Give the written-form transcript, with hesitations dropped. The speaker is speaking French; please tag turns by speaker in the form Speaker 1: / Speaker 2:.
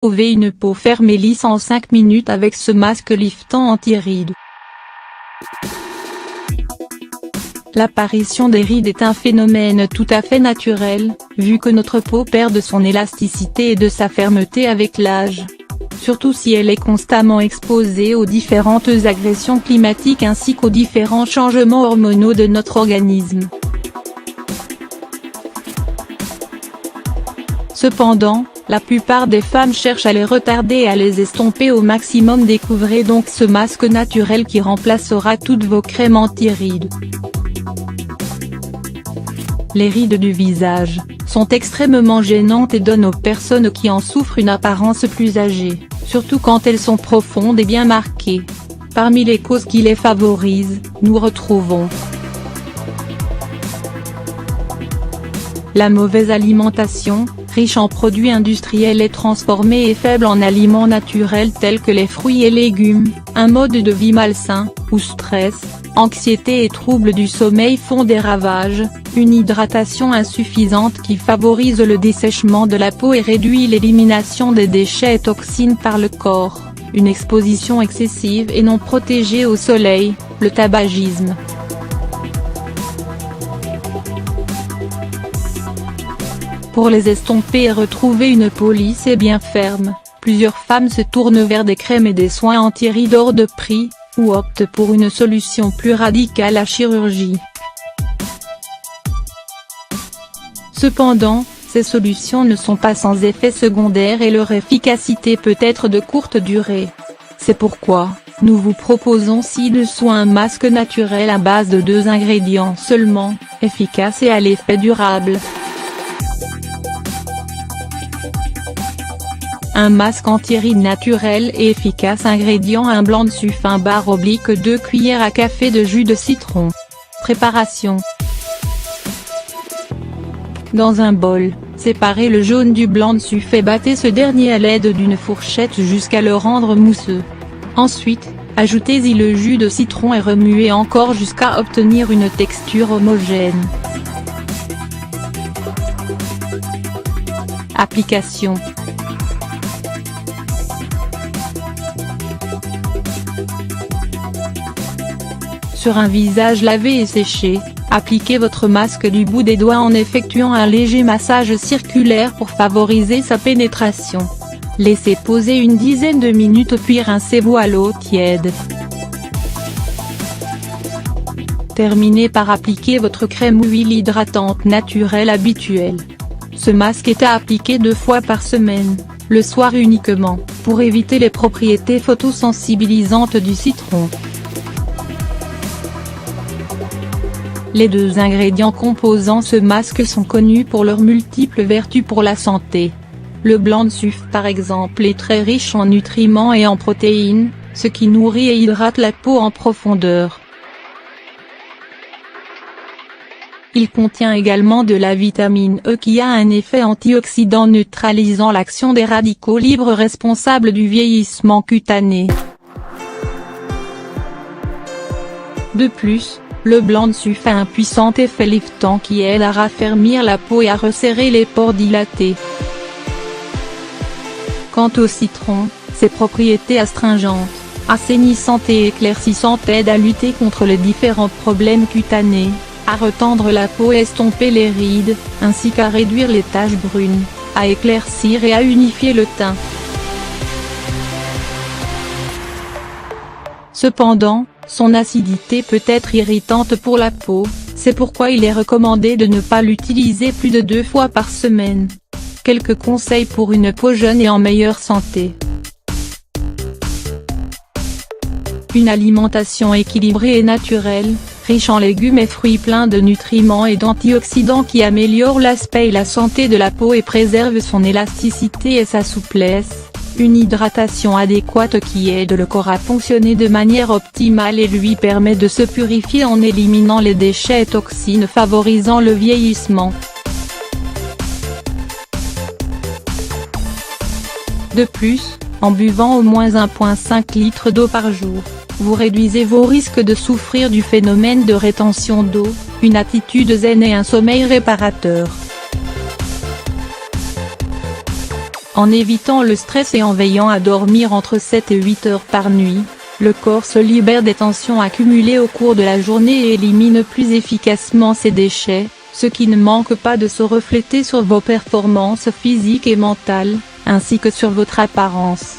Speaker 1: Retrouvez une peau ferme et lisse en 5 minutes avec ce masque liftant anti-rides. L'apparition des rides est un phénomène tout à fait naturel, vu que notre peau perd de son élasticité et de sa fermeté avec l'âge. Surtout si elle est constamment exposée aux différentes agressions climatiques ainsi qu'aux différents changements hormonaux de notre organisme. Cependant, la plupart des femmes cherchent à les retarder et à les estomper au maximum. Découvrez donc ce masque naturel qui remplacera toutes vos crèmes anti-rides. Les rides du visage sont extrêmement gênantes et donnent aux personnes qui en souffrent une apparence plus âgée, surtout quand elles sont profondes et bien marquées. Parmi les causes qui les favorisent, nous retrouvons la mauvaise alimentation, riche en produits industriels et transformés et faible en aliments naturels tels que les fruits et légumes, un mode de vie malsain, où stress, anxiété et troubles du sommeil font des ravages, une hydratation insuffisante qui favorise le dessèchement de la peau et réduit l'élimination des déchets et toxines par le corps, une exposition excessive et non protégée au soleil, le tabagisme. Pour les estomper et retrouver une peau lisse et bien ferme, plusieurs femmes se tournent vers des crèmes et des soins anti-rides hors de prix, ou optent pour une solution plus radicale, la chirurgie. Cependant, ces solutions ne sont pas sans effet secondaire et leur efficacité peut être de courte durée. C'est pourquoi, nous vous proposons ci-dessous un masque naturel à base de 2 ingrédients seulement, efficace et à l'effet durable. Un masque anti-rides naturel et efficace. Ingrédients: un blanc de suif, un bar oblique, 2 cuillères à café de jus de citron. Préparation. Dans un bol, séparez le jaune du blanc de suif et battez ce dernier à l'aide d'une fourchette jusqu'à le rendre mousseux. Ensuite, ajoutez-y le jus de citron et remuez encore jusqu'à obtenir une texture homogène. Application. Sur un visage lavé et séché, appliquez votre masque du bout des doigts en effectuant un léger massage circulaire pour favoriser sa pénétration. Laissez poser une dizaine de minutes puis rincez-vous à l'eau tiède. Terminez par appliquer votre crème ou huile hydratante naturelle habituelle. Ce masque est à appliquer 2 fois par semaine, le soir uniquement, pour éviter les propriétés photosensibilisantes du citron. Les 2 ingrédients composant ce masque sont connus pour leurs multiples vertus pour la santé. Le blanc de suif par exemple est très riche en nutriments et en protéines, ce qui nourrit et hydrate la peau en profondeur. Il contient également de la vitamine E qui a un effet antioxydant neutralisant l'action des radicaux libres responsables du vieillissement cutané. De plus, le blanc de suif a un puissant effet liftant qui aide à raffermir la peau et à resserrer les pores dilatés. Quant au citron, ses propriétés astringentes, assainissantes et éclaircissantes aident à lutter contre les différents problèmes cutanés, à retendre la peau et estomper les rides, ainsi qu'à réduire les taches brunes, à éclaircir et à unifier le teint. Cependant, son acidité peut être irritante pour la peau, c'est pourquoi il est recommandé de ne pas l'utiliser plus de 2 fois par semaine. Quelques conseils pour une peau jeune et en meilleure santé. Une alimentation équilibrée et naturelle, riche en légumes et fruits pleins de nutriments et d'antioxydants qui améliorent l'aspect et la santé de la peau et préservent son élasticité et sa souplesse. Une hydratation adéquate qui aide le corps à fonctionner de manière optimale et lui permet de se purifier en éliminant les déchets et toxines favorisant le vieillissement. De plus, en buvant au moins 1,5 litre d'eau par jour, vous réduisez vos risques de souffrir du phénomène de rétention d'eau, une attitude zen et un sommeil réparateur. En évitant le stress et en veillant à dormir entre 7 et 8 heures par nuit, le corps se libère des tensions accumulées au cours de la journée et élimine plus efficacement ces déchets, ce qui ne manque pas de se refléter sur vos performances physiques et mentales, ainsi que sur votre apparence.